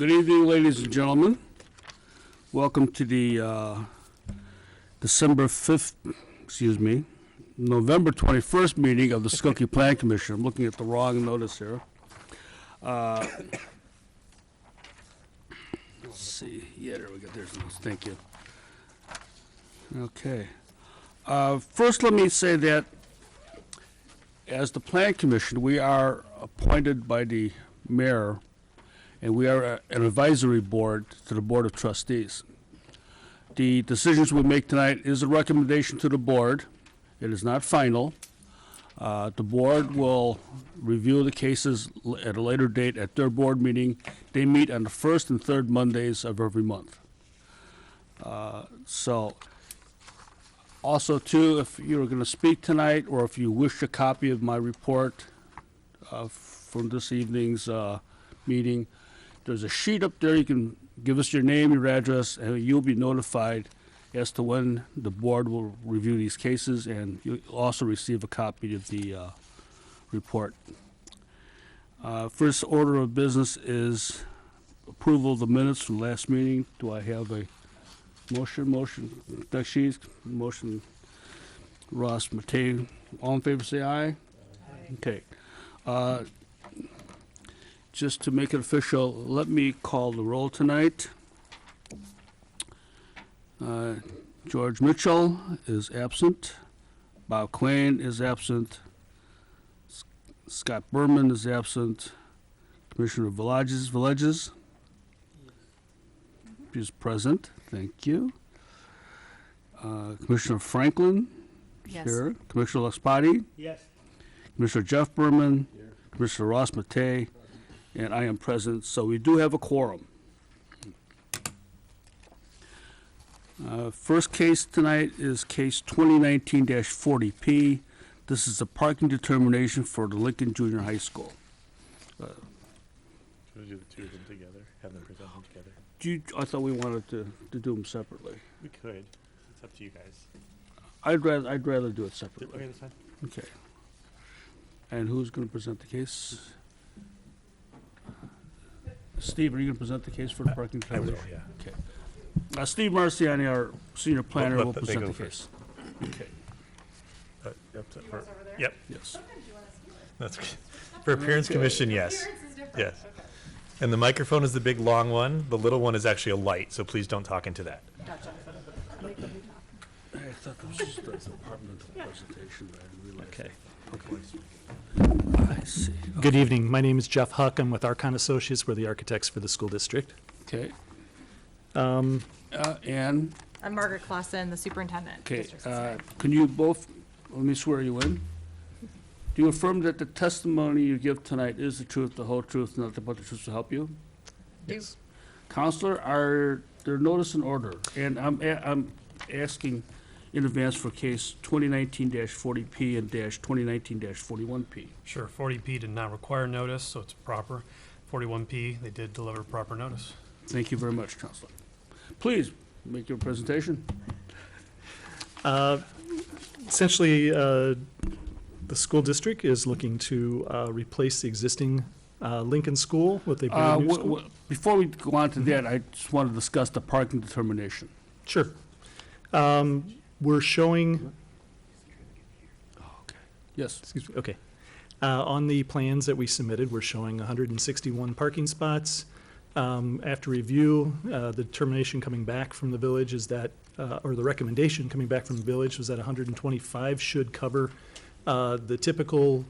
Good evening, ladies and gentlemen. Welcome to the November 21st meeting of the Skokie Plan Commission. I'm looking at the wrong notice here. Let's see. Yeah, there we go. There's the notice. Thank you. Okay. First, let me say that as the Plan Commission, we are appointed by the mayor, and we are an advisory board to the Board of Trustees. The decisions we make tonight is a recommendation to the board. It is not final. The board will review the cases at a later date at their board meeting. They meet on the first and third Mondays of every month. Also, too, if you're going to speak tonight, or if you wish a copy of my report from this evening's meeting, there's a sheet up there. You can give us your name, your address, and you'll be notified as to when the board will review these cases, and you'll also receive a copy of the report. First order of business is approval of the minutes from last meeting. Do I have a motion? Doug Shees, motion. Ross Matei. All in favor, say aye. Aye. Okay. Just to make it official, let me call the roll tonight. George Mitchell is absent. Bob Quain is absent. Scott Berman is absent. Commissioner Villages is present. Thank you. Commissioner Franklin. Yes. Here. Commissioner Laspati. Yes. Commissioner Jeff Berman. Here. Commissioner Ross Matei. And I am present, so we do have a quorum. First case tonight is case 2019-40P. This is a parking determination for the Lincoln Junior High School. Should we do the two of them together? Have them present them together? I thought we wanted to do them separately. We could. It's up to you guys. I'd rather do it separately. Okay, that's fine. Okay. And who's going to present the case? Steve, are you going to present the case for the parking determination? I will, yeah. Okay. Steve Marciani, our senior planner, Let will they present go the first. case. Okay. Yep. That's good. For Appearance Commission, yes. Yes. And the microphone is the big long one. The little one is actually a light, so please don't talk into that. Gotcha. I thought this was just a departmental presentation, but I didn't realize. Okay. I see. Good evening. My name is Jeff Huck. I'm with Archon Associates. We're the architects for the school district. Okay. Um, And, I'm Margaret Clausen, the superintendent. okay, District Secretary. can you both, let me swear you in. Do you affirm that the testimony you give tonight is the truth, the whole truth, and nothing but the truth to help you? yes. Counselor, are there notice and order? And I'm asking in advance for case 2019-40P and -2019-41P. Sure, 40P did not require notice, so it's proper. 41P, they did deliver proper notice. Thank you very much, Counselor. Please, make your presentation. Essentially, the school district is looking to replace the existing Lincoln School with a brand new school. Before we go on to that, I just want to discuss the parking determination. Sure. We're showing, Yes. excuse me, okay. On the plans that we submitted, we're showing 161 parking spots. After review, the determination coming back from the village is that, or the recommendation coming back from the village was that 125 should cover the typical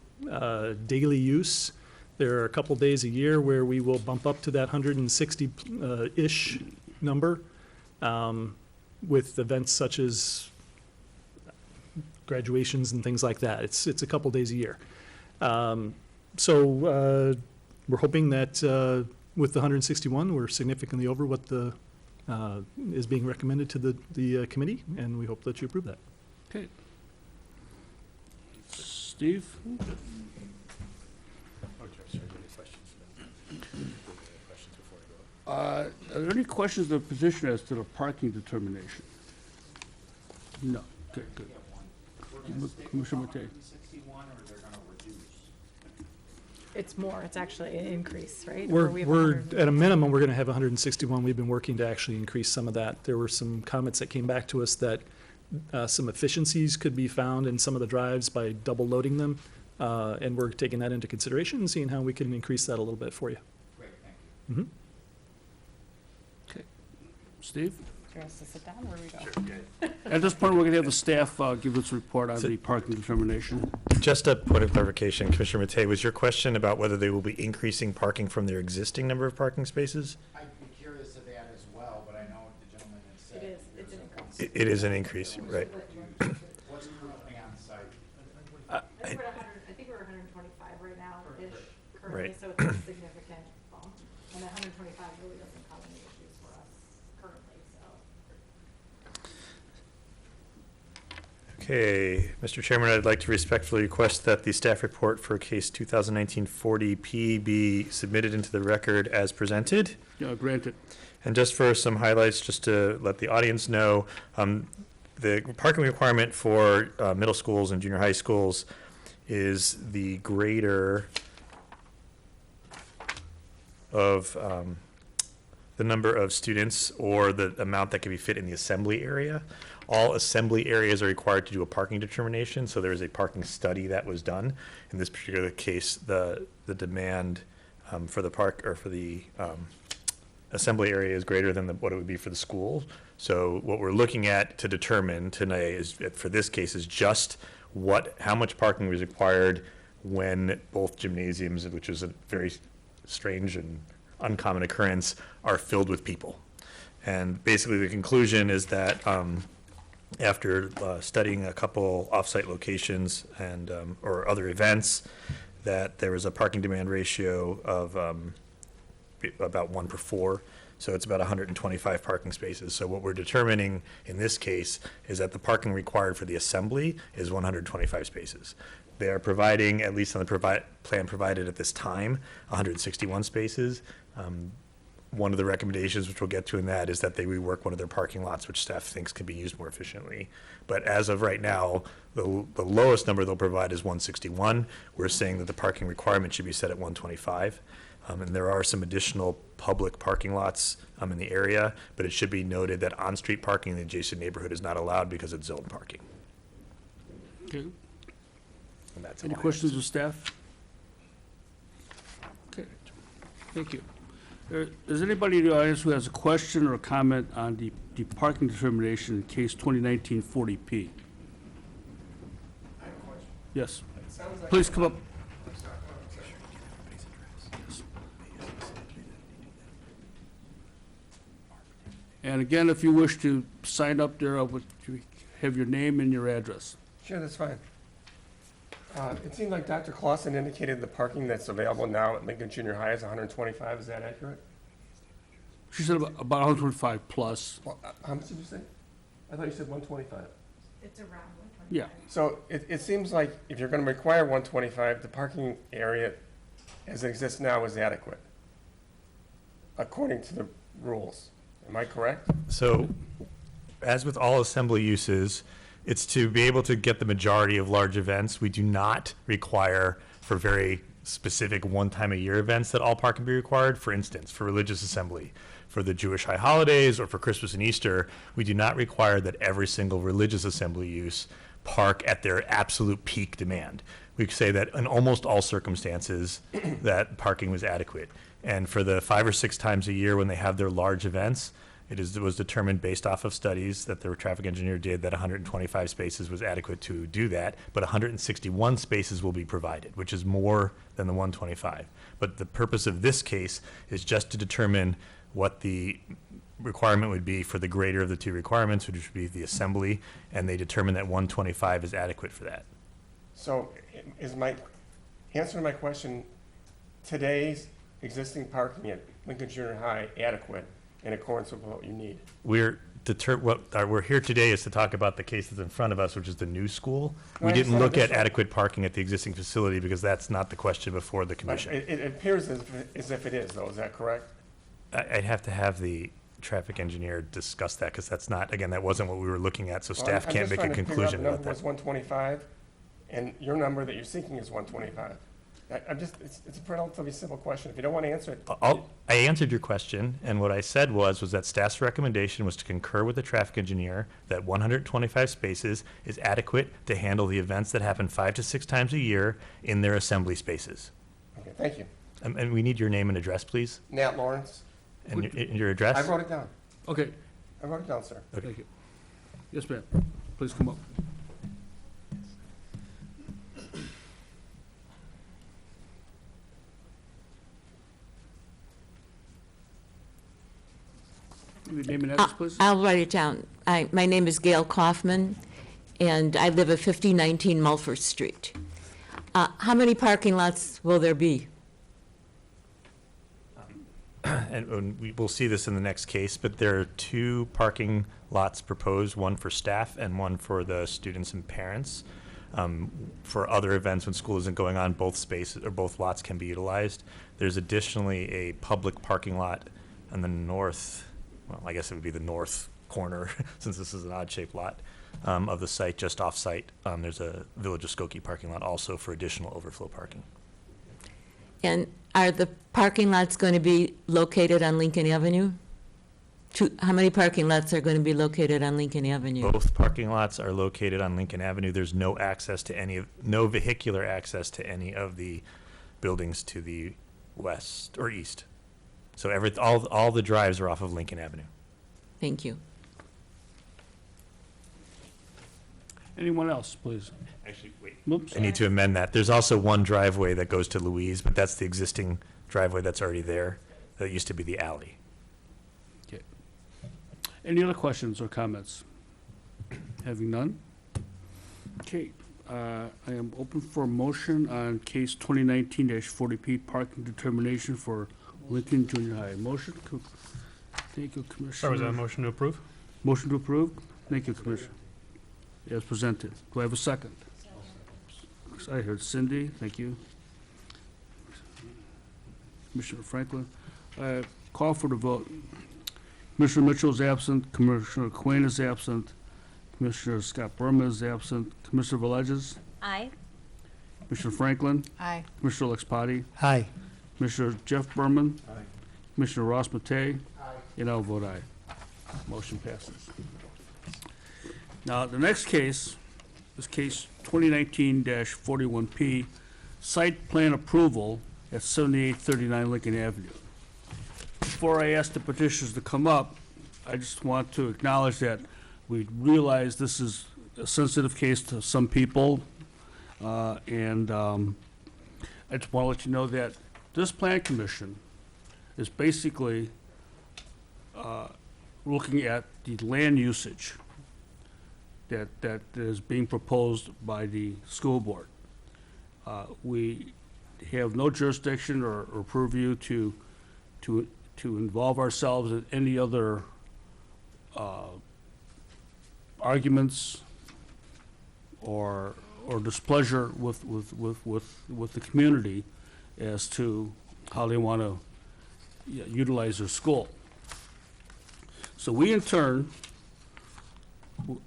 daily use. There are a couple days a year where we will bump up to that 160-ish number with events such as graduations and things like that. It's a couple days a year. So we're hoping that with the 161, we're significantly over what the is being recommended to the committee, and we hope that you approve that. Okay. Steve? Are there any questions of the position as to the parking determination? No. Okay, good. Commissioner Matei. It's more, it's actually an increase, right? Or We're, we have we're, 100 at a minimum, we're gonna have 161. We've been working to actually increase some of that. There were some comments that came back to us that some efficiencies could be found in some of the drives by double loading them. And we're taking that into consideration and seeing how we can increase that a little bit for you. Great, thank you. Steve? Do you want us to sit down? Where do we go? At this point, we're going to have the staff give its report on So- the parking determination. Just a point of clarification, Commissioner Matei, was your question about whether they will be increasing parking from their existing number of parking spaces? I'd be curious of that as well, but I know the gentleman had said. It is, it's an increase. It is an increase, right? What's currently on site? I think we're 125 right now-ish currently, Right. so it's a significant bump. And that 125 really doesn't cause any issues for us currently, so. Okay, Mr. Chairman, I'd like to respectfully request that the staff report for case 2019-40P be submitted into the record as presented. Granted. And just for some highlights, just to let the audience know, the parking requirement for middle schools and junior high schools is the greater of the number of students or the amount that can be fit in the assembly area. All assembly areas are required to do a parking determination, so there is a parking study that was done. In this particular case, the demand for the park, or for the assembly area is greater than what it would be for the school. So what we're looking at to determine tonight is, for this case, is just how much parking was required when both gymnasiums, which is a very strange and uncommon occurrence, are filled with people. And basically the conclusion is that after studying a couple off-site locations and or other events, that there was a parking demand ratio of about 1 per 4. So it's about 125 parking spaces. So what we're determining in this case is that the parking required for the assembly is 125 spaces. They are providing, at least on the plan provided at this time, 161 spaces. One of the recommendations, which we'll get to in that, is that they rework one of their parking lots, which staff thinks can be used more efficiently. But as of right now, the lowest number they'll provide is 161. We're saying that the parking requirement should be set at 125. And there are some additional public parking lots in the area, but it should be noted that on-street parking in the adjacent neighborhood is not allowed because it's zone parking. Okay. And that's Any all I have. questions of staff? Okay, thank you. Is anybody in the audience who has a question or a comment on the parking determination in case 2019-40P? I have a question. Yes, It sounds like. please come up. I'm sorry. And again, if you wish to sign up there, would you have your name and your address? Sure, that's fine. It seemed like Dr. Clausen indicated the parking that's available now at Lincoln Junior High is 125. Is that accurate? She said about 125 plus. Well, how much did you say? I thought you said 125. It's around 125. Yeah, So it seems like if you're going to require 125, the parking area as it exists now is adequate, according to the rules. Am I correct? So, as with all assembly uses, it's to be able to get the majority of large events. We do not require for very specific one-time-a-year events that all parking be required. For instance, for religious assembly, for the Jewish high holidays, or for Christmas and Easter, we do not require that every single religious assembly use park at their absolute peak demand. We say that in almost all circumstances, that parking was adequate. And for the 5 or 6 times a year when they have their large events, it was determined based off of studies that the traffic engineer did that 125 spaces was adequate to do that, but 161 spaces will be provided, which is more than the 125. But the purpose of this case is just to determine what the requirement would be for the greater of the two requirements, which would be the assembly, and they determined that 125 is adequate for that. So is my answer to my question, today's existing parking at Lincoln Junior High adequate in accordance with what you need? We're here today is to talk about the case that's in front of us, which is the new school. No, We I didn't understand look this at one. adequate parking at the existing facility because that's not the question before the But commission. it appears as if it is, though. Is that correct? I'd have to have the traffic engineer discuss that because that's not, again, that wasn't what we were looking at, so staff can't make a conclusion The about number was that. 125, and your number that you're seeking is 125. I'm just, it's a relatively simple question. If you don't want to answer it, I answered your question, and what I said was that staff's recommendation was to concur with the traffic engineer that 125 spaces is adequate to handle the events that happen 5 to 6 times a year in their assembly spaces. okay, thank you. And we need your name and address, please, Nat Lawrence, and your address. I wrote it down. Okay, I wrote it down, sir. thank you. Yes, ma'am. Please come up. Your name and address, please? I'll write it down. My name is Gail Kaufman, and I live at 5019 Mulford Street. How many parking lots will there be? And we will see this in the next case, but there are 2 parking lots proposed, one for staff and one for the students and parents. For other events when school isn't going on, both spaces, or both lots can be utilized. There's additionally a public parking lot on the north, well, I guess it would be the north corner, since this is an odd-shaped lot, of the site, just off-site. There's a Village of Skokie parking lot also for additional overflow parking. And are the parking lots going to be located on Lincoln Avenue? How many parking lots are going to be located on Lincoln Avenue? Both parking lots are located on Lincoln Avenue. There's no access to no vehicular access to any of the buildings to the west or east. So all the drives are off of Lincoln Avenue. Thank you. Anyone else, please? Actually, wait. Oops. I need to amend that. There's also one driveway that goes to Louise, but that's the existing driveway that's already there. That used to be the alley. Okay. Any other questions or comments? Having none? Okay, I am open for a motion on case 2019-40P parking determination for Lincoln Junior High. Motion? Thank you, Commissioner. Sorry, was that a motion to approve? Motion to approve? Thank you, Commissioner. As presented. Do I have a second? I heard Cindy, thank you. Commissioner Franklin. Call for the vote. Commissioner Mitchell is absent, Commissioner Quinn is absent, Commissioner Scott Burma is absent, Commissioner Villegas, Aye. Commissioner Franklin, Aye. Commissioner Lexpati, Aye. Commissioner Jeff Berman, Commissioner Ross Matei, and I'll vote aye. Motion passes. Now, the next case is case 2019-41P, site plan approval at 7839 Lincoln Avenue. Before I ask the petitioners to come up, I just want to acknowledge that we realize this is a sensitive case to some people, and I just want to let you know that this plan commission is basically looking at the land usage that is being proposed by the school board. We have no jurisdiction or purview to involve ourselves in any other arguments or displeasure with the community as to how they want to utilize their school. So we, in turn,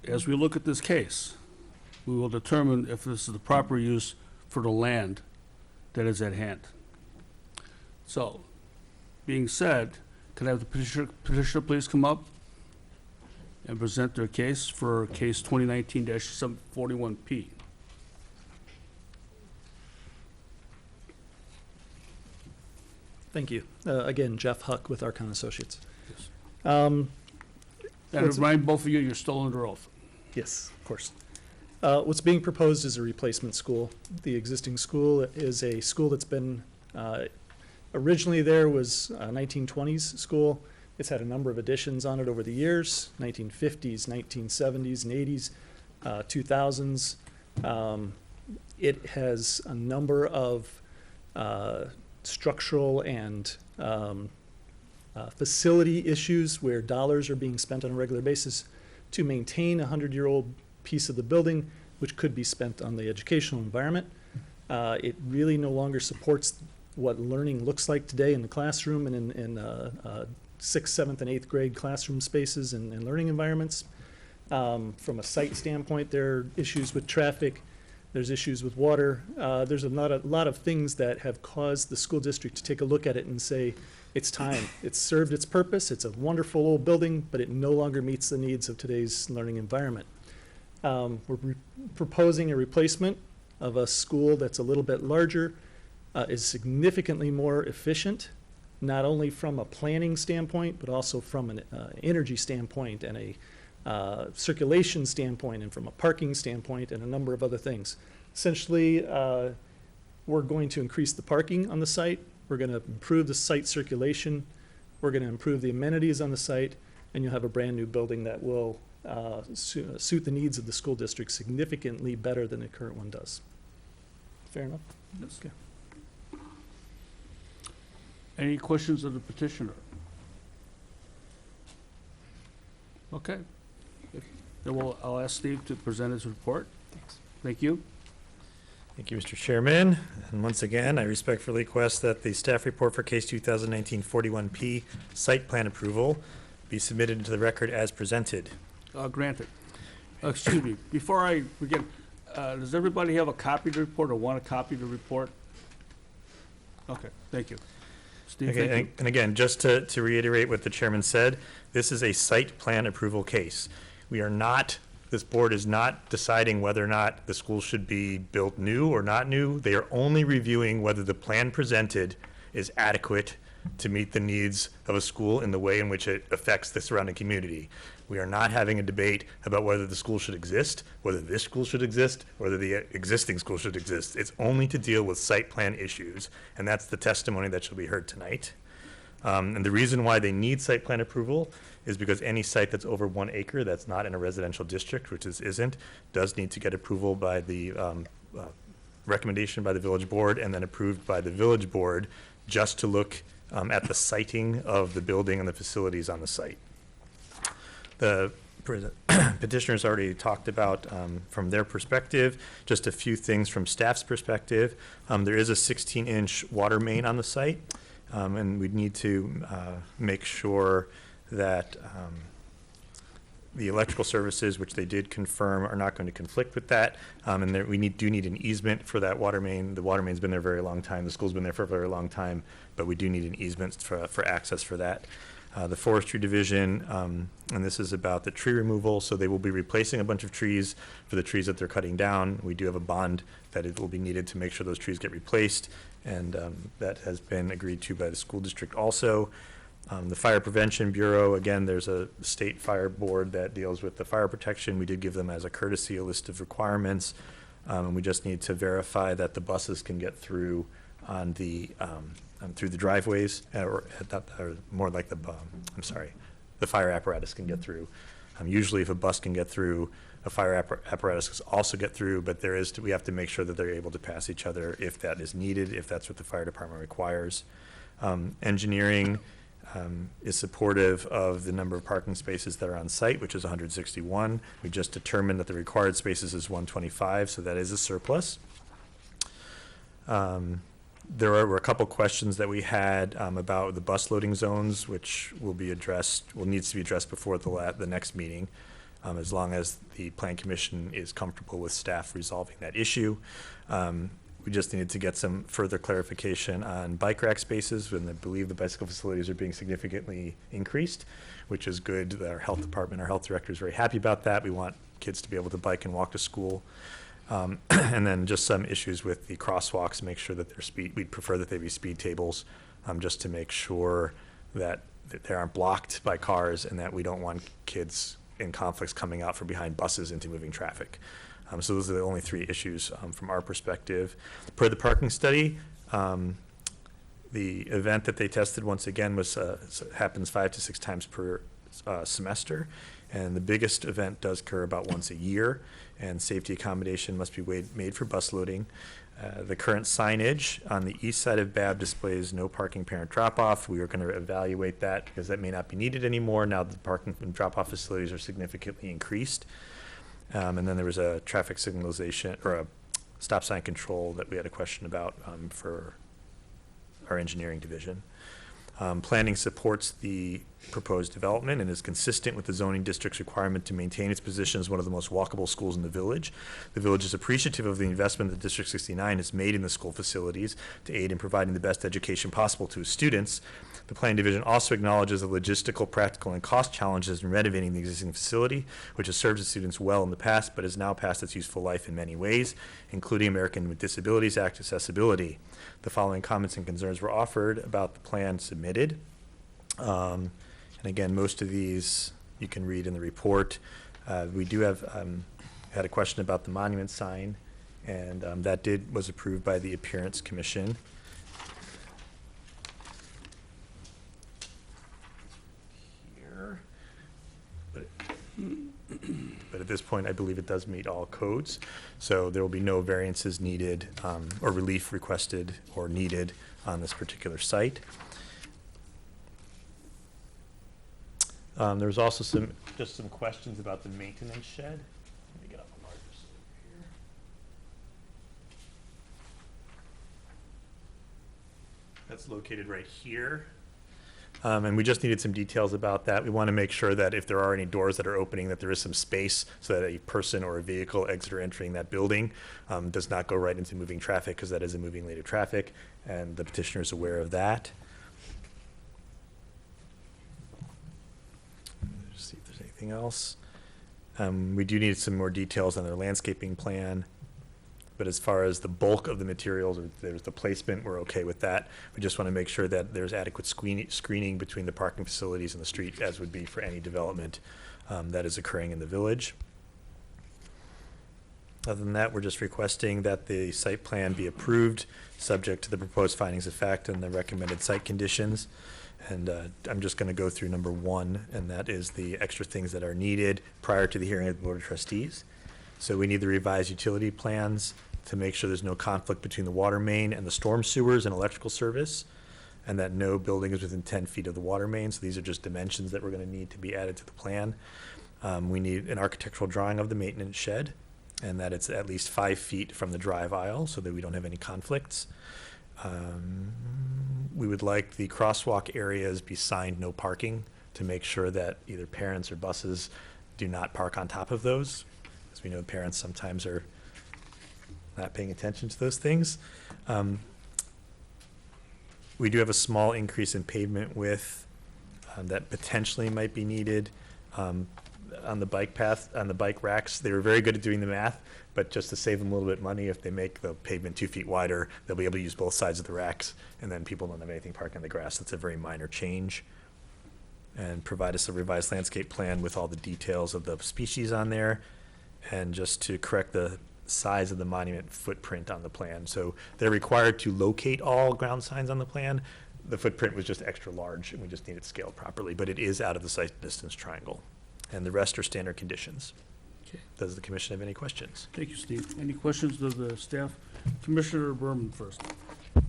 as we look at this case, we will determine if this is the proper use for the land that is at hand. So, being said, can I have the petitioner please come up and present their case for case 2019-41P? Thank you. Again, Jeff Huck with Archon Associates. Yes. Um, And remind both of you, you're still under oath. Yes, of course. What's being proposed is a replacement school. The existing school is a school that's been, originally there was a 1920s school. It's had a number of additions on it over the years, 1950s, 1970s, and 80s, 2000s. It has a number of structural and facility issues where dollars are being spent on a regular basis to maintain a 100-year-old piece of the building, which could be spent on the educational environment. It really no longer supports what learning looks like today in the classroom and in 6th, 7th, and 8th grade classroom spaces and learning environments. From a site standpoint, there are issues with traffic. There's issues with water. There's a lot of things that have caused the school district to take a look at it and say, it's time. It's served its purpose. It's a wonderful old building, but it no longer meets the needs of today's learning environment. We're proposing a replacement of a school that's a little bit larger, is significantly more efficient, not only from a planning standpoint, but also from an energy standpoint and a circulation standpoint and from a parking standpoint and a number of other things. Essentially, we're going to increase the parking on the site. We're going to improve the site circulation. We're going to improve the amenities on the site, and you'll have a brand-new building that will suit the needs of the school district significantly better than the current one does. Fair enough? Yes. Okay. Any questions of the petitioner? Okay. Then I'll ask Steve to present his report. Thanks. Thank you. Thank you, Mr. Chairman. And once again, I respectfully request that the staff report for case 2019-41P site plan approval be submitted into the record as presented. Granted. Excuse me, before I begin, does everybody have a copy of the report or want a copy of the report? Okay, thank you. Steve, Okay, thank you. and again, just to reiterate what the chairman said, this is a site plan approval case. We are not, this board is not deciding whether or not the school should be built new or not new. They are only reviewing whether the plan presented is adequate to meet the needs of a school in the way in which it affects the surrounding community. We are not having a debate about whether the school should exist, whether this school should exist, whether the existing school should exist. It's only to deal with site plan issues, and that's the testimony that shall be heard tonight. And the reason why they need site plan approval is because any site that's over 1 acre that's not in a residential district, which this isn't, does need to get approval by the recommendation by the village board and then approved by the village board just to look at the siting of the building and the facilities on the site. The petitioners already talked about, from their perspective, just a few things from staff's perspective. There is a 16-inch water main on the site, and we need to make sure that the electrical services, which they did confirm, are not going to conflict with that. And we do need an easement for that water main. The water main's been there a very long time. The school's been there for a very long time, but we do need an easement for access for that. The forestry division, and this is about the tree removal, so they will be replacing a bunch of trees for the trees that they're cutting down. We do have a bond that it will be needed to make sure those trees get replaced, and that has been agreed to by the school district also. The Fire Prevention Bureau, again, there's a state fire board that deals with the fire protection. We did give them as a courtesy a list of requirements, and we just need to verify that the buses can get through on the through the driveways, or more like the fire apparatus can get through. Usually, if a bus can get through, a fire apparatus can also get through. But we have to make sure that they're able to pass each other if that is needed, if that's what the fire department requires. Engineering is supportive of the number of parking spaces that are on site, which is 161. We just determined that the required spaces is 125, so that is a surplus. There were a couple questions that we had about the bus loading zones, which needs to be addressed before the next meeting, as long as the Plan Commission is comfortable with staff resolving that issue. We just needed to get some further clarification on bike rack spaces, and I believe the bicycle facilities are being significantly increased, which is good. Our health department, our health director is very happy about that. We want kids to be able to bike and walk to school. And then just some issues with the crosswalks, make sure that we'd prefer that they be speed tables, just to make sure that they aren't blocked by cars and that we don't want kids in conflicts coming out from behind buses into moving traffic. So those are the only 3 issues from our perspective. Per the parking study, the event that they tested once again happens 5 to 6 times per semester, and the biggest event does occur about once a year, and safety accommodation must be made for bus loading. The current signage on the east side of Babb displays no parking parent drop-off. We are going to evaluate that because that may not be needed anymore now that the parking and drop-off facilities are significantly increased. And then there was a traffic signalization or a stop sign control that we had a question about for our engineering division. Planning supports the proposed development and is consistent with the zoning district's requirement to maintain its position as one of the most walkable schools in the village. The village is appreciative of the investment that District 69 has made in the school facilities to aid in providing the best education possible to its students. The planning division also acknowledges the logistical, practical, and cost challenges in renovating the existing facility, which has served its students well in the past, but has now passed its useful life in many ways, including American with Disabilities Act accessibility. The following comments and concerns were offered about the plan submitted. And again, most of these you can read in the report. We do have, had a question about the monument sign, and that was approved by the Appearance Commission. Here. But at this point, I believe it does meet all codes, so there will be no variances needed, or relief requested or needed on this particular site. There was also just some questions about the maintenance shed. Let me get up a larger slope here. That's located right here. And we just needed some details about that. We want to make sure that if there are any doors that are opening, that there is some space so that a person or a vehicle exit or entering that building does not go right into moving traffic, because that is a moving lane of traffic, and the petitioner is aware of that. See if there's anything else. We do need some more details on their landscaping plan, but as far as the bulk of the materials, or there's the placement, we're okay with that. We just want to make sure that there's adequate screening between the parking facilities and the street, as would be for any development that is occurring in the village. Other than that, we're just requesting that the site plan be approved, subject to the proposed findings of fact and the recommended site conditions. And I'm just going to go through number 1, and that is the extra things that are needed prior to the hearing of the Board of Trustees. So we need the revised utility plans to make sure there's no conflict between the water main and the storm sewers and electrical service, and that no building is within 10 feet of the water main. So these are just dimensions that we're going to need to be added to the plan. We need an architectural drawing of the maintenance shed, and that it's at least 5 feet from the drive aisle so that we don't have any conflicts. We would like the crosswalk areas be signed no parking to make sure that either parents or buses do not park on top of those. As we know, parents sometimes are not paying attention to those things. We do have a small increase in pavement width that potentially might be needed on the bike path, on the bike racks. They were very good at doing the math, but just to save them a little bit of money, if they make the pavement 2 feet wider, they'll be able to use both sides of the racks, and then people don't have anything parked on the grass. That's a very minor change. And provide us a revised landscape plan with all the details of the species on there, and just to correct the size of the monument footprint on the plan. So they're required to locate all ground signs on the plan. The footprint was just extra large, and we just need it scaled properly, but it is out of the site distance triangle. And the rest are standard conditions. Okay. Does the commission have any questions? Thank you, Steve. Any questions of the staff? Commissioner Berman first.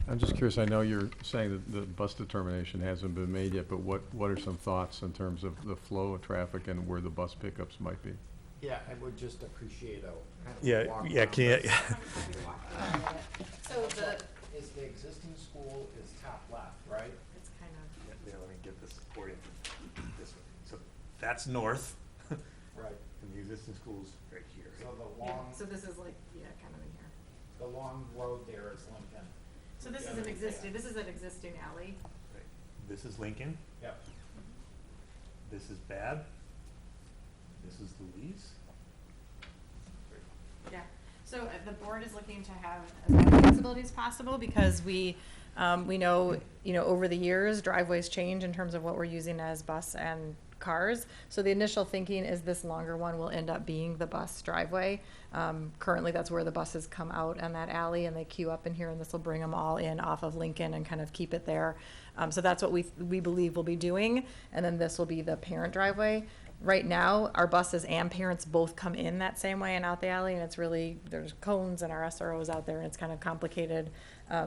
I'm just curious, I know you're saying that the bus determination hasn't been made yet, but what are some thoughts in terms of the flow of traffic and where the bus pickups might be? Yeah, I would just appreciate a kind of Yeah, walk yeah, around can you, this. So the, Is the existing school is top left, right? it's kind of, yeah, let me get this oriented this way. So that's north, Right. and the existing school's right here. So the yeah, long, so this is like, yeah, kind of in here. the long road there is Lincoln. So this is an existing alley. Right. This is Lincoln, Yep. this is Bab, this is Louise. Yeah, so the board is looking to have as much flexibility as possible, because we know, over the years, driveways change in terms of what we're using as bus and cars. So the initial thinking is this longer one will end up being the bus driveway. Currently, that's where the buses come out on that alley, and they queue up in here, and this will bring them all in off of Lincoln and kind of keep it there. So that's what we believe we'll be doing, and then this will be the parent driveway. Right now, our buses and parents both come in that same way and out the alley, and it's really, there's cones and our SROs out there, and it's kind of complicated.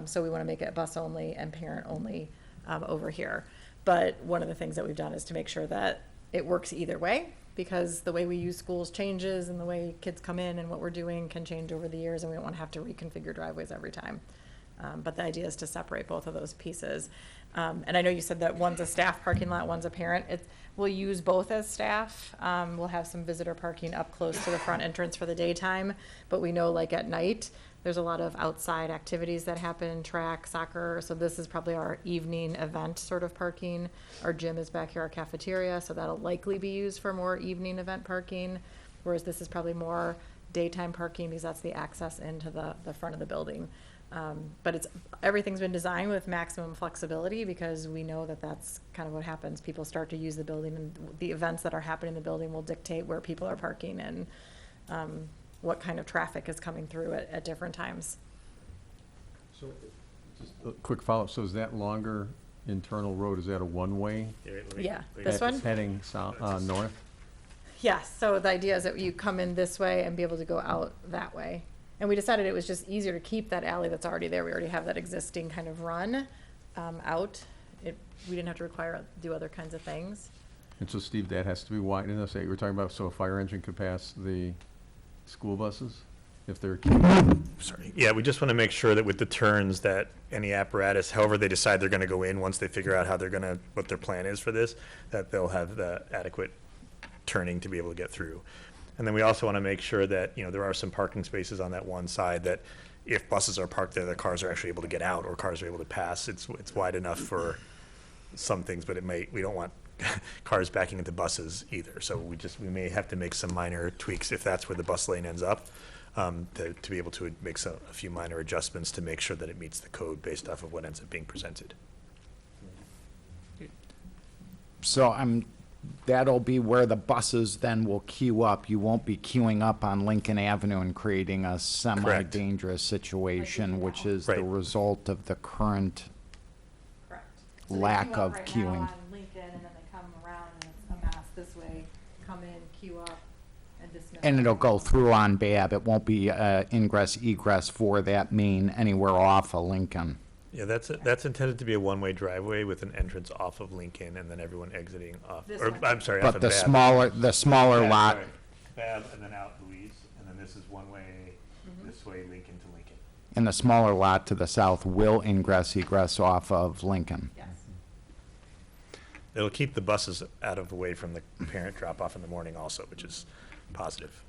So we want to make it bus only and parent only over here. But one of the things that we've done is to make sure that it works either way, because the way we use schools changes, and the way kids come in and what we're doing can change over the years, and we don't want to have to reconfigure driveways every time. But the idea is to separate both of those pieces. And I know you said that one's a staff parking lot, one's a parent. We'll use both as staff. We'll have some visitor parking up close to the front entrance for the daytime, but we know like at night, there's a lot of outside activities that happen, track, soccer, so this is probably our evening event sort of parking. Our gym is back here, our cafeteria, so that'll likely be used for more evening event parking, whereas this is probably more daytime parking because that's the access into the front of the building. But everything's been designed with maximum flexibility because we know that that's kind of what happens. People start to use the building, and the events that are happening in the building will dictate where people are parking and what kind of traffic is coming through at different times. So, just a quick follow-up, so is that longer internal road, is that a one-way? Yeah, this one? Heading south, north? Yes, so the idea is that you come in this way and be able to go out that way. And we decided it was just easier to keep that alley that's already there. We already have that existing kind of run out. We didn't have to do other kinds of things. And so, Steve, that has to be wide enough, so you were talking about, so a fire engine could pass the school buses? If they're, Sorry. Yeah, we just want to make sure that with the turns that any apparatus, however they decide they're going to go in, once they figure out how they're going to, what their plan is for this, that they'll have the adequate turning to be able to get through. And then we also want to make sure that, there are some parking spaces on that one side that if buses are parked there, the cars are actually able to get out or cars are able to pass. It's wide enough for some things, but we don't want cars backing into buses either. So we may have to make some minor tweaks if that's where the bus lane ends up, to be able to make a few minor adjustments to make sure that it meets the code based off of what ends up being presented. So that'll be where the buses then will queue up. You won't be queuing up on Lincoln Avenue and creating a semi-dangerous situation, which is the Right. result of the current Correct. lack of queuing. on Lincoln, and then they come around, and it's a mass this way, come in, queue up, and dismiss. And it'll go through on Babb. It won't be ingress, egress for that main anywhere off of Lincoln. Yeah, that's intended to be a one-way driveway with an entrance off of Lincoln and then everyone exiting off, This or, one. I'm sorry, off But of the Babb. smaller Babb, lot, sorry. Babb and then out Louise, and then this is one way, this way Lincoln to Lincoln. and the smaller lot to the south will ingress, egress off of Lincoln. Yes. It'll keep the buses out of the way from the parent drop-off in the morning also, which is positive.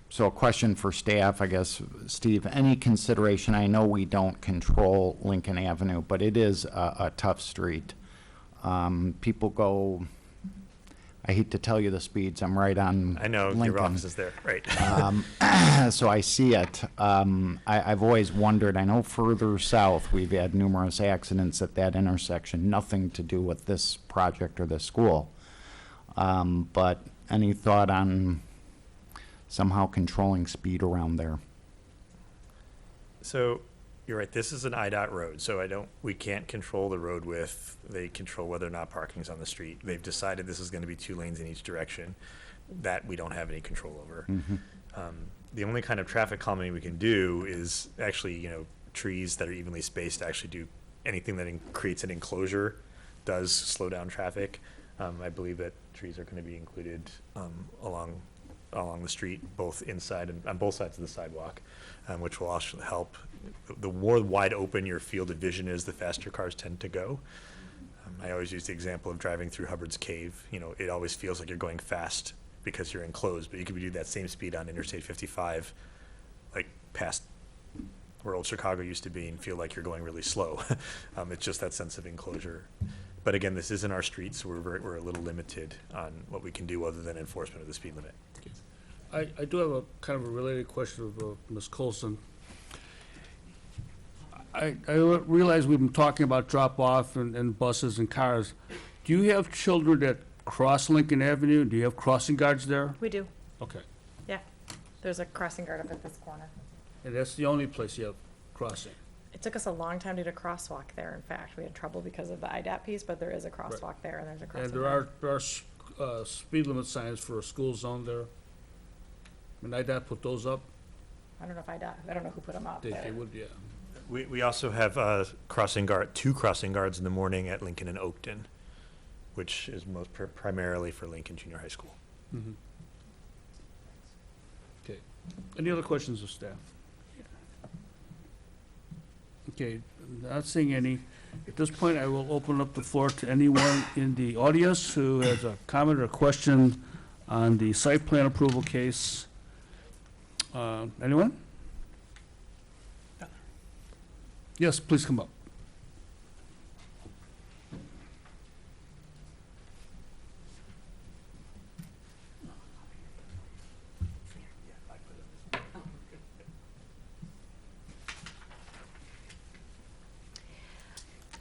So a question for staff, I guess, Steve, any consideration, I know we don't control Lincoln Avenue, but it is a tough street. People go, I hate to tell you the speeds, I'm right on I know, your Lincoln. office is there, right. So I see it. I've always wondered, I know further south, we've had numerous accidents at that intersection, nothing to do with this project or this school. But any thought on somehow controlling speed around there? So, you're right, this is an IDOT road, so we can't control the road width. They control whether or not parking's on the street. They've decided this is gonna be 2 lanes in each direction. That we don't have any control over. The only kind of traffic calming we can do is actually, trees that are evenly spaced actually do anything that creates an enclosure does slow down traffic. I believe that trees are gonna be included, along the street, both inside and on both sides of the sidewalk, which will also help. The more wide open your field of vision is, the faster cars tend to go. I always use the example of driving through Hubbard's Cave. It always feels like you're going fast because you're enclosed, but you could do that same speed on Interstate 55, like past where old Chicago used to be, and feel like you're going really slow. It's just that sense of enclosure. But again, this isn't our street, so we're a little limited on what we can do other than enforcement of the speed limit. I do have a kind of a related question of Ms. Colson. I realize we've been talking about drop-off and buses and cars. Do you have children that cross Lincoln Avenue? Do you have crossing guards there? We do, Okay. yeah. There's a crossing guard up at this corner. And that's the only place you have crossing? It took us a long time to get a crosswalk there, in fact. We had trouble because of the IDAP piece, but there is a crosswalk there, and there's a crossing And there are speed limit signs for a school zone there? And IDOT put those up? I don't know if I don't know who put them up. They but- would, yeah. We also have two crossing guards in the morning at Lincoln and Oakton, which is most primarily for Lincoln Junior High School. Okay. Any other questions of staff? Okay, not seeing any. At this point, I will open up the floor to anyone in the audience who has a comment or question on the site plan approval case. Anyone? Yes, please come up.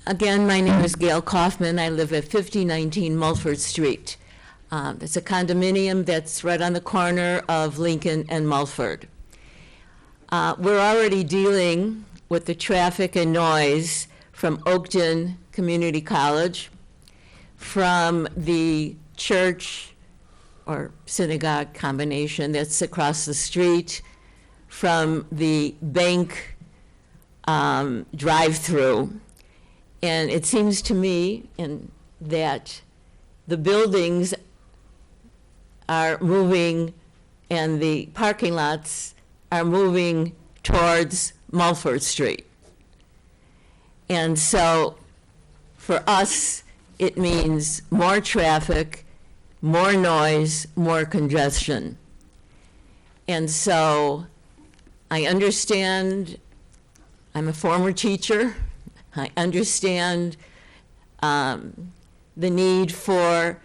Again, my name is Gail Kaufman. I live at 5019 Mulford Street. It's a condominium that's right on the corner of Lincoln and Mulford. We're already dealing with the traffic and noise from Oakton Community College, from the church or synagogue combination that's across the street, from the bank drive-through. And it seems to me that the buildings are moving and the parking lots are moving towards Mulford Street. And so for us, it means more traffic, more noise, more congestion. And so I understand, I'm a former teacher. I understand the need for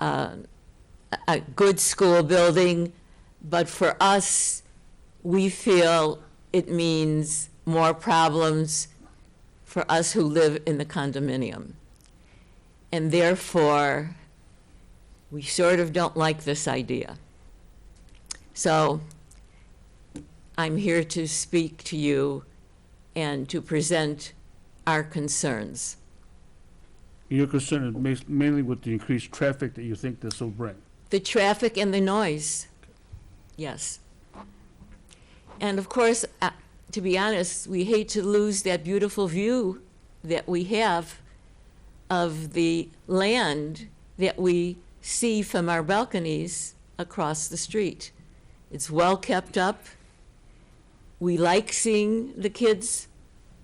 a good school building, but for us, we feel it means more problems for us who live in the condominium. And therefore, we sort of don't like this idea. So I'm here to speak to you and to present our concerns. Your concern is mainly with the increased traffic that you think this will bring. The traffic and the noise, yes. And of course, to be honest, we hate to lose that beautiful view that we have of the land that we see from our balconies across the street. It's well kept up. We like seeing the kids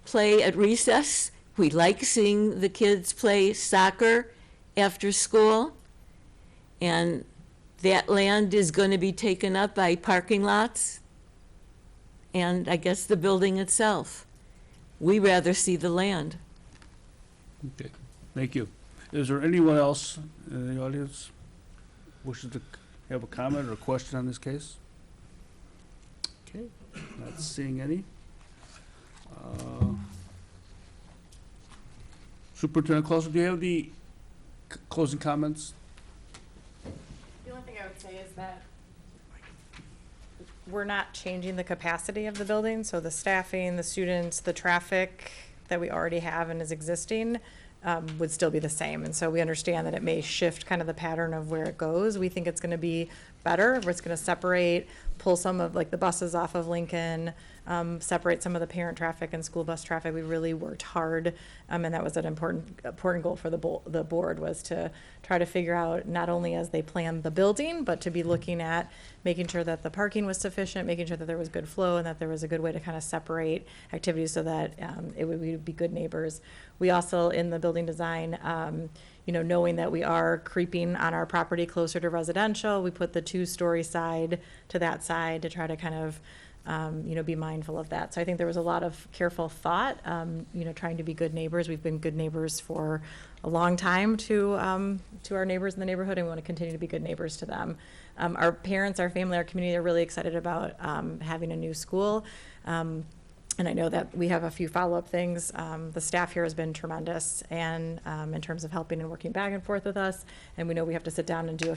play at recess. We like seeing the kids play soccer after school. And that land is going to be taken up by parking lots and I guess the building itself. We rather see the land. Okay, thank you. Is there anyone else in the audience wishes to have a comment or a question on this case? Okay, not seeing any. Superintendent Closer, do you have the closing comments? The only thing I would say is that we're not changing the capacity of the building, so the staffing, the students, the traffic that we already have and is existing would still be the same. And so we understand that it may shift kind of the pattern of where it goes. We think it's gonna be better, where it's gonna separate, pull some of like the buses off of Lincoln, separate some of the parent traffic and school bus traffic. We really worked hard, and that was an important goal for the board, was to try to figure out, not only as they planned the building, but to be looking at making sure that the parking was sufficient, making sure that there was good flow, and that there was a good way to kind of separate activities so that we would be good neighbors. We also, in the building design, knowing that we are creeping on our property closer to residential, we put the 2-story side to that side to try to kind of be mindful of that. So I think there was a lot of careful thought, trying to be good neighbors. We've been good neighbors for a long time to our neighbors in the neighborhood, and we want to continue to be good neighbors to them. Our parents, our family, our community are really excited about having a new school. And I know that we have a few follow-up things. The staff here has been tremendous, and in terms of helping and working back and forth with us. And we know we have to sit down and get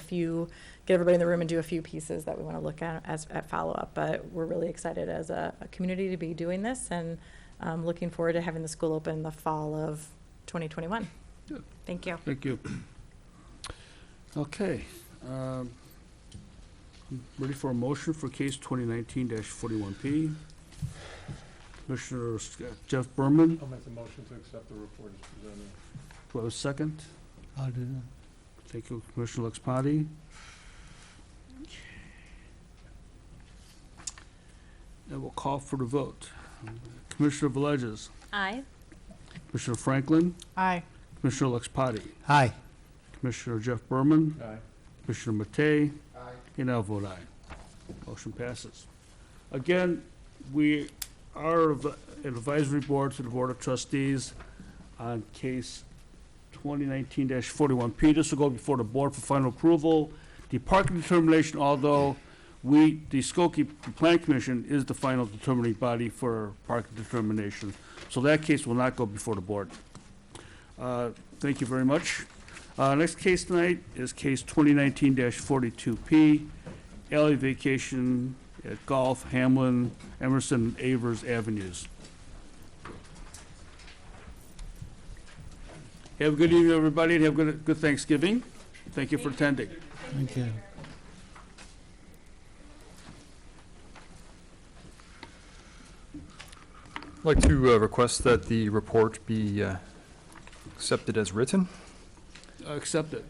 everybody in the room and do a few pieces that we want to look at at follow-up. But we're really excited as a community to be doing this, and looking forward to having the school open the fall of 2021. Good. Thank you. Thank you. Okay. Ready for a motion for case 2019-41P. Commissioner Jeff Berman, I'll make the motion to accept the report as presented. do I have a second? I'll do that. Thank you, Commissioner Lexpati. And we'll call for the vote. Commissioner Villegas, Aye. Commissioner Franklin, Aye. Commissioner Lexpati, Aye. Commissioner Jeff Berman, Aye. Commissioner Matei, and I'll vote aye. Motion passes. Again, we are an advisory board to the Board of Trustees on case 2019-41P. This will go before the board for final approval. The parking determination, although the Skokie Plan Commission is the final determining body for parking determination. So that case will not go before the board. Thank you very much. Next case tonight is case 2019-42P, alley vacation at Golf, Hamlin, Emerson, and Avers Avenues. Have a good evening, everybody, and have a good Thanksgiving. Thank you for attending. Thank you. I'd like to request that the report be accepted as written. Accept it.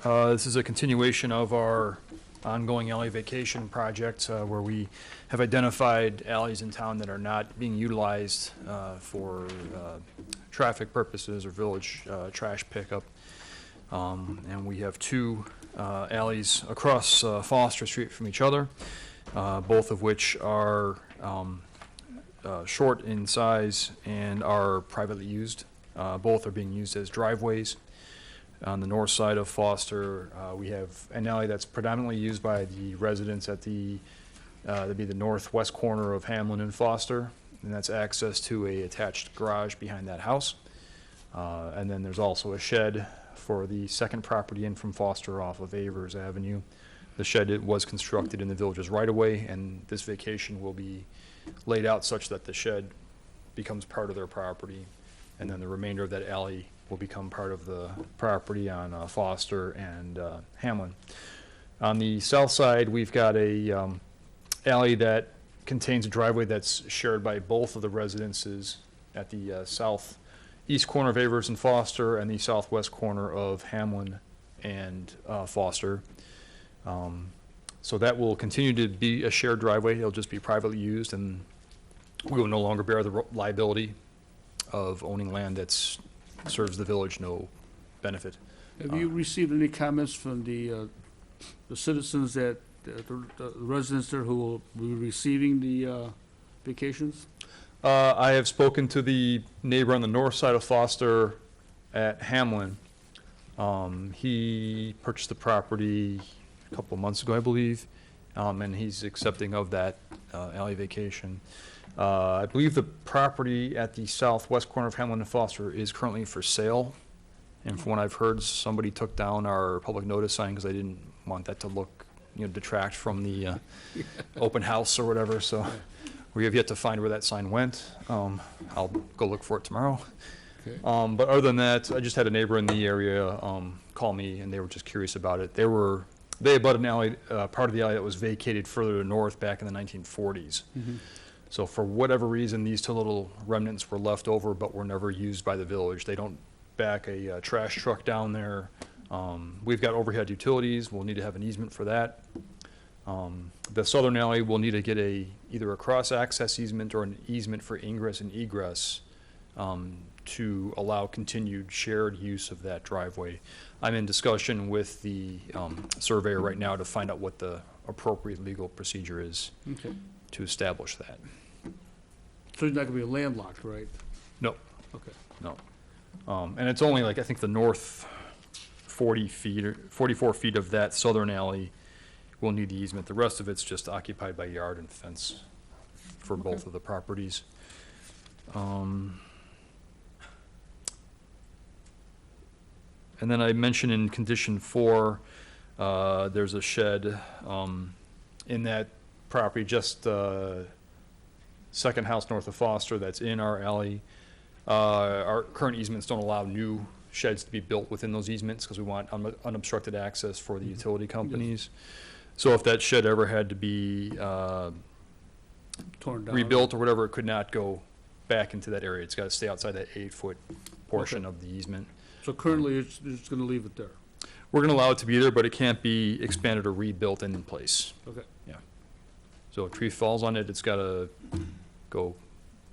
This is a continuation of our ongoing alley vacation project where we have identified alleys in town that are not being utilized for traffic purposes or village trash pickup. And we have two alleys across Foster Street from each other, both of which are short in size and are privately used. Both are being used as driveways. On the north side of Foster, we have an alley that's predominantly used by the residents at that'd be the northwest corner of Hamlin and Foster, and that's access to a attached garage behind that house. And then there's also a shed for the second property in from Foster off of Avers Avenue. The shed was constructed in the village's right-of-way, and this vacation will be laid out such that the shed becomes part of their property, and then the remainder of that alley will become part of the property on Foster and Hamlin. On the south side, we've got a alley that contains a driveway that's shared by both of the residences at the southeast corner of Avers and Foster and the southwest corner of Hamlin and Foster. So that will continue to be a shared driveway. It'll just be privately used, and we will no longer bear the liability of owning land that serves the village no benefit. Have you received any comments from the citizens the residents there who will be receiving the vacations? I have spoken to the neighbor on the north side of Foster at Hamlin. He purchased the property a couple of months ago, I believe, and he's accepting of that alley vacation. I believe the property at the southwest corner of Hamlin and Foster is currently for sale. And from what I've heard, somebody took down our public notice sign because I didn't want that to look, detract from the open house or whatever. So we have yet to find where that sign went. I'll go look for it tomorrow. Okay. But other than that, I just had a neighbor in the area call me, and they were just curious about it. They abutted an alley, part of the alley that was vacated further north back in the 1940s. Mm-hmm. So for whatever reason, these two little remnants were left over, but were never used by the village. They don't back a trash truck down there. We've got overhead utilities. We'll need to have an easement for that. The southern alley will need to get either a cross-access easement or an easement for ingress and egress to allow continued shared use of that driveway. I'm in discussion with the surveyor right now to find out what the appropriate legal procedure is Okay. to establish that. So you're not gonna be landlocked, right? No, Okay. no. And it's only I think the north 40 feet or 44 feet of that southern alley will need the easement. The rest of it's just occupied by yard and fence for both of the properties. And then I mentioned in condition 4, there's a shed in that property, just second house north of Foster, that's in our alley. Our current easements don't allow new sheds to be built within those easements because we want unobstructed access for the utility companies. So if that shed ever had to be Torn down. rebuilt or whatever, it could not go back into that area. It's got to stay outside that 8-foot portion of the easement. So currently, you're just gonna leave it there? We're going to allow it to be there, but it can't be expanded or rebuilt in place. Okay. Yeah. So if a tree falls on it, it's got to go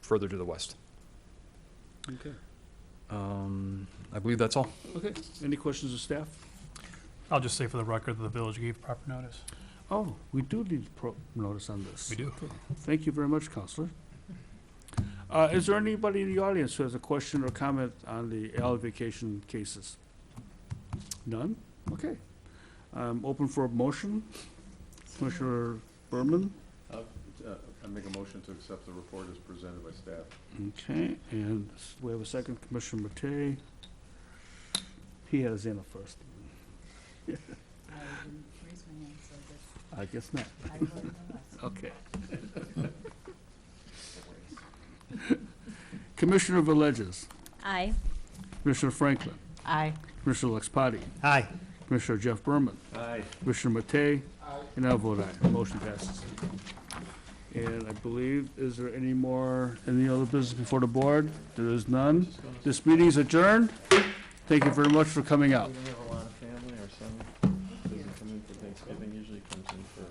further to the west. Okay. I believe that's all. Okay, any questions of staff? I'll just say for the record that the village gave proper notice. Oh, we do need notice on this. We do. Okay. Thank you very much, Counselor. Is there anybody in the audience who has a question or comment on the Al vacation cases? None? Okay. Open for a motion. Commissioner Berman? I make a motion to accept the report as presented by staff. Okay, and we have a second, Commissioner Matei. He had his hand up first. I guess not. Okay. Commissioner Villegas, Aye. Commissioner Franklin, Aye. Commissioner Lexpati, Aye. Commissioner Jeff Berman, Aye. Commissioner Matei, and I'll vote aye. Motion passes. And I believe, is there any other business before the board? There is none. This meeting is adjourned. Thank you very much for coming out. We don't have a lot of family. Our son doesn't come in for Thanksgiving, usually comes in for